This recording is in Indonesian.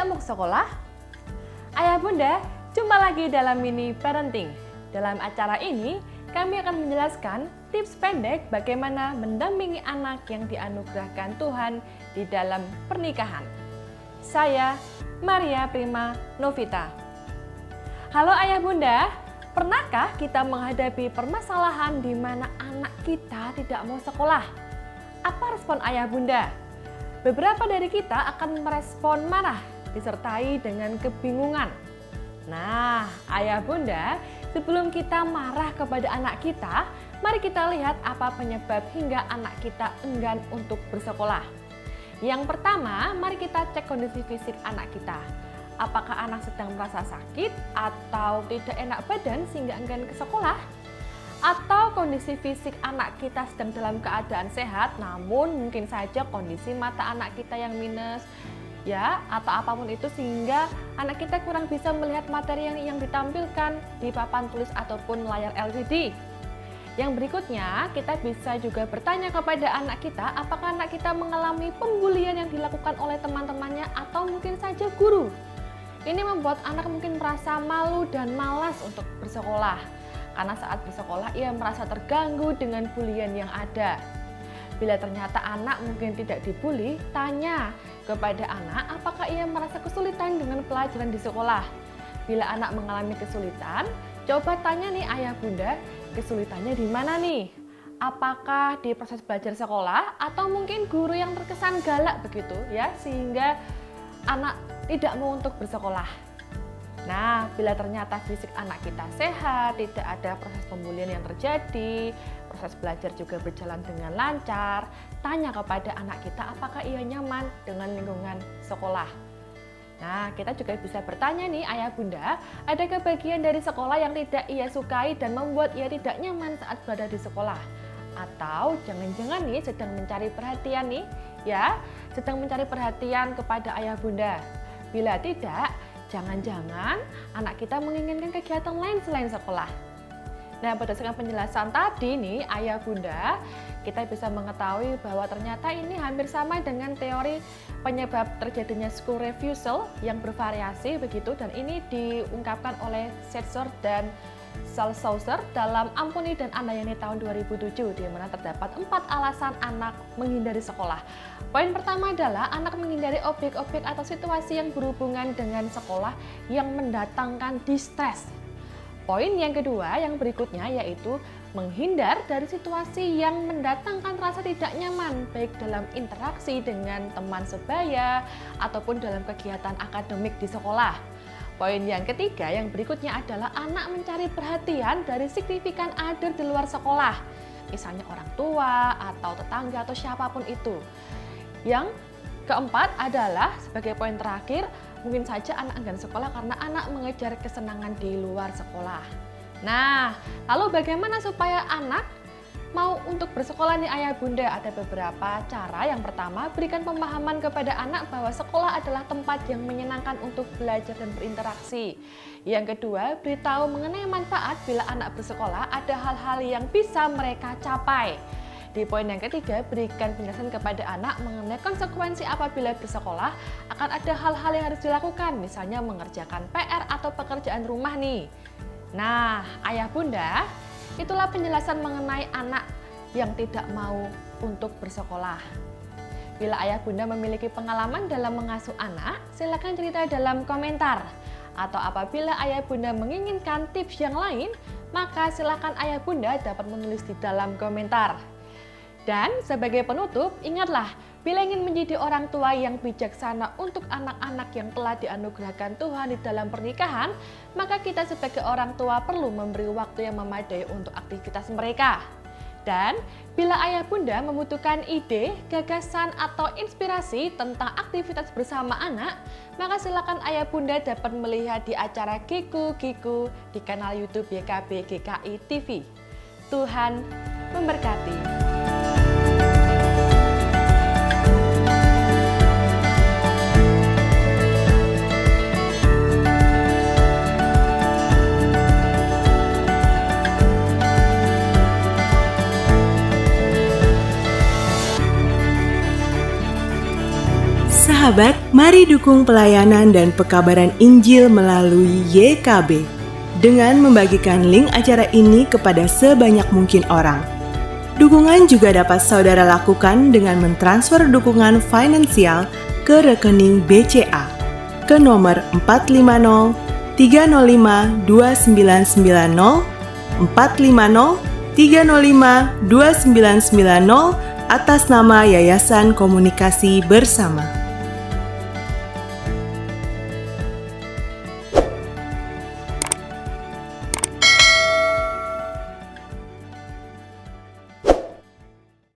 tidak mau ke sekolah? Ayah bunda, jumpa lagi dalam mini parenting. Dalam acara ini, kami akan menjelaskan tips pendek bagaimana mendampingi anak yang dianugerahkan Tuhan di dalam pernikahan. Saya, Maria Prima Novita. Halo ayah bunda, pernahkah kita menghadapi permasalahan di mana anak kita tidak mau sekolah? Apa respon ayah bunda? Beberapa dari kita akan merespon marah, disertai dengan kebingungan. Nah, ayah bunda, sebelum kita marah kepada anak kita, mari kita lihat apa penyebab hingga anak kita enggan untuk bersekolah. Yang pertama, mari kita cek kondisi fisik anak kita. Apakah anak sedang merasa sakit atau tidak enak badan sehingga enggan ke sekolah? Atau kondisi fisik anak kita sedang dalam keadaan sehat, namun mungkin saja kondisi mata anak kita yang minus, ya, atau apapun itu sehingga anak kita kurang bisa melihat materi yang ditampilkan di papan tulis ataupun layar LCD. Yang berikutnya, kita bisa juga bertanya kepada anak kita, apakah anak kita mengalami pembulian yang dilakukan oleh teman-temannya atau mungkin saja guru. Ini membuat anak mungkin merasa malu dan malas untuk bersekolah. Karena saat bersekolah ia merasa terganggu dengan bulian yang ada. Bila ternyata anak mungkin tidak dibully, tanya kepada anak apakah ia merasa kesulitan dengan pelajaran di sekolah. Bila anak mengalami kesulitan, coba tanya nih ayah bunda, kesulitannya di mana nih? Apakah di proses belajar sekolah atau mungkin guru yang terkesan galak begitu ya, sehingga anak tidak mau untuk bersekolah. Nah, bila ternyata fisik anak kita sehat, tidak ada proses pembulian yang terjadi, proses belajar juga berjalan dengan lancar, tanya kepada anak kita apakah ia nyaman dengan lingkungan sekolah. Nah, kita juga bisa bertanya nih ayah bunda, adakah bagian dari sekolah yang tidak ia sukai dan membuat ia tidak nyaman saat berada di sekolah? Atau jangan-jangan nih sedang mencari perhatian nih, ya, sedang mencari perhatian kepada ayah bunda. Bila tidak, jangan-jangan anak kita menginginkan kegiatan lain selain sekolah. Nah, berdasarkan penjelasan tadi nih, ayah bunda, kita bisa mengetahui bahwa ternyata ini hampir sama dengan teori penyebab terjadinya school refusal yang bervariasi begitu, dan ini diungkapkan oleh Setzer dan Salzhauser dalam Ampuni dan Andayani tahun 2007, di mana terdapat 4 alasan anak menghindari sekolah. Poin pertama adalah anak menghindari objek-objek atau situasi yang berhubungan dengan sekolah yang mendatangkan distres. Poin yang kedua yang berikutnya yaitu menghindar dari situasi yang mendatangkan rasa tidak nyaman, baik dalam interaksi dengan teman sebaya ataupun dalam kegiatan akademik di sekolah. Poin yang ketiga yang berikutnya adalah anak mencari perhatian dari signifikan other di luar sekolah, misalnya orang tua atau tetangga atau siapapun itu. Yang keempat adalah sebagai poin terakhir, mungkin saja anak enggan sekolah karena anak mengejar kesenangan di luar sekolah. Nah, lalu bagaimana supaya anak mau untuk bersekolah nih ayah bunda? Ada beberapa cara. Yang pertama, berikan pemahaman kepada anak bahwa sekolah adalah tempat yang menyenangkan untuk belajar dan berinteraksi. Yang kedua, beritahu mengenai manfaat bila anak bersekolah, ada hal-hal yang bisa mereka capai. Di poin yang ketiga, berikan penjelasan kepada anak mengenai konsekuensi apabila bersekolah, akan ada hal-hal yang harus dilakukan, misalnya mengerjakan PR atau pekerjaan rumah nih. Nah, ayah bunda, itulah penjelasan mengenai anak yang tidak mau untuk bersekolah. Bila ayah bunda memiliki pengalaman dalam mengasuh anak, silakan cerita dalam komentar. Atau apabila ayah bunda menginginkan tips yang lain, maka silakan ayah bunda dapat menulis di dalam komentar. Dan sebagai penutup, ingatlah, bila ingin menjadi orang tua yang bijaksana untuk anak-anak yang telah dianugerahkan Tuhan di dalam pernikahan, maka kita sebagai orang tua perlu memberi waktu yang memadai untuk aktivitas mereka. Dan bila ayah bunda membutuhkan ide, gagasan, atau inspirasi tentang aktivitas bersama anak, maka silakan ayah bunda dapat melihat di acara Giku Giku di kanal YouTube YKB GKI TV. Tuhan memberkati. Sahabat, mari dukung pelayanan dan pekabaran Injil melalui YKB dengan membagikan link acara ini kepada sebanyak mungkin orang. Dukungan juga dapat saudara lakukan dengan mentransfer dukungan finansial ke rekening BCA ke nomor 450 305 2990 450 305 2990 atas nama Yayasan Komunikasi Bersama.